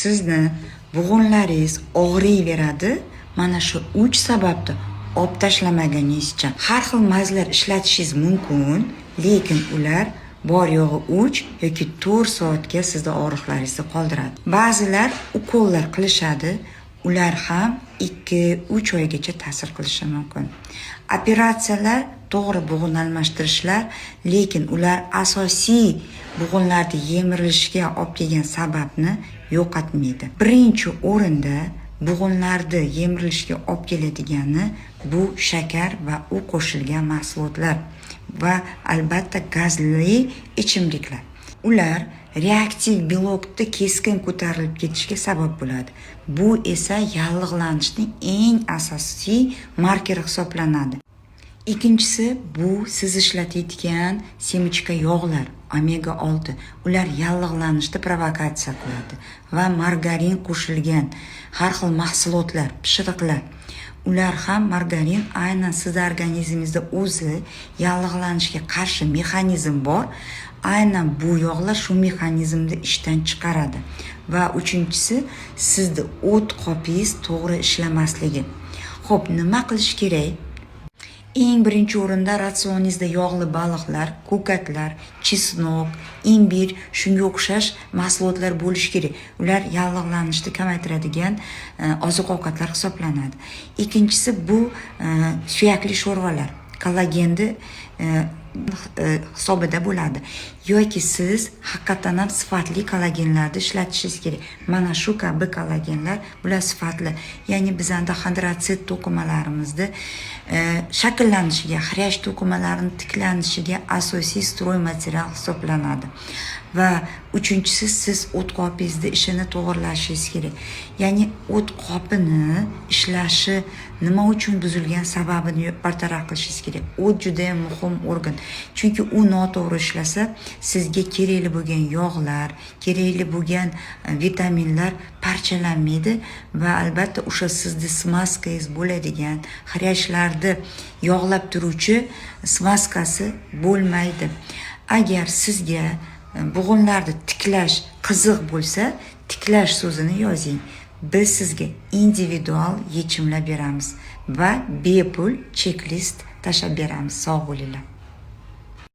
sizni bug'unlaringiz og'riyveradi, mana shu 3 sababni olib tashlamaganingizcha har xil mazlar ishlatishingiz mumkin, lekin ular bor yo'g'i 3 yoki 4 soatga sizda og'riqlaringizni qoldiradi. Ba'zilar ukollar qilishadi, ular ham 2-3 oygacha ta'sir qilishi mumkin. Operatsiyalar to'g'ri bug'un almashtirishlar, lekin ular asosiy bug'unlarning yemirilishiga olib kelgan sababni yo'qotmaydi. Birinchi o'rinda bug'unlarni yemirilishiga olib keladigani bu shakar va u qo'shilgan mahsulotlar va albatta gazli ichimliklar. Ular reaktiv belokni keskin ko'tarilib ketishiga sabab bo'ladi. Bu esa yallig'lanishning eng asosiy markeri hisoblanadi. Ikkinchisi bu siz ishlatadigan semichka yog'lar, omega 6. Ular yallig'lanishni provokatsiya qiladi va margarin qo'shilgan har xil mahsulotlar, pishiriqlar. Ular ham margarin aynan siz organizmingizda o'zi yallig'lanishga qarshi mexanizm bor. Aynan bu yog'lar shu mexanizmni ishdan chiqaradi. Va uchinchisi sizda o't qopingiz to'g'ri ishlamasligi. Xo'p, nima qilish kerak? Eng birinchi o'rinda ratsioningizda yog'li baliqlar, ko'katlar, chesnok, imbir, shunga o'xshash mahsulotlar bo'lishi kerak. Ular yallig'lanishni kamaytiradigan oziq-ovqatlar hisoblanadi. Ikkinchisi bu suyakli sho'rvalar, kollagenni hisobida bo'ladi. Yoki siz haqiqatan ham sifatli kollagenlarni ishlatishingiz kerak. Mana shu kabi kollagenlar bular sifatli. Ya'ni bizda xondrotsit to'qimalarimizni shakllanishiga, xiryash to'qimalarining tiklanishiga asosiy stroy material hisoblanadi. Va uchinchisi siz o't qopingizni ishini to'g'irlashingiz kerak. Ya'ni o't qopini ishlashi nima uchun buzilgan sababini bartaraf qilishingiz kerak. O't juda ham muhim organ. Chunki u noto'g'ri ishlasa, sizga kerakli bo'lgan yog'lar, kerakli bo'lgan vitaminlar parchalanmaydi va albatta o'sha sizni smaskangiz bo'ladigan xiryashlarni yog'lab turuvchi smaskasi bo'lmaydi. Agar sizga bug'unlarni tiklash qiziq bo'lsa, tiklash so'zini yozing. Biz sizga individual yechimlar beramiz va bepul checklist tashab beramiz. Sog' bo'linglar.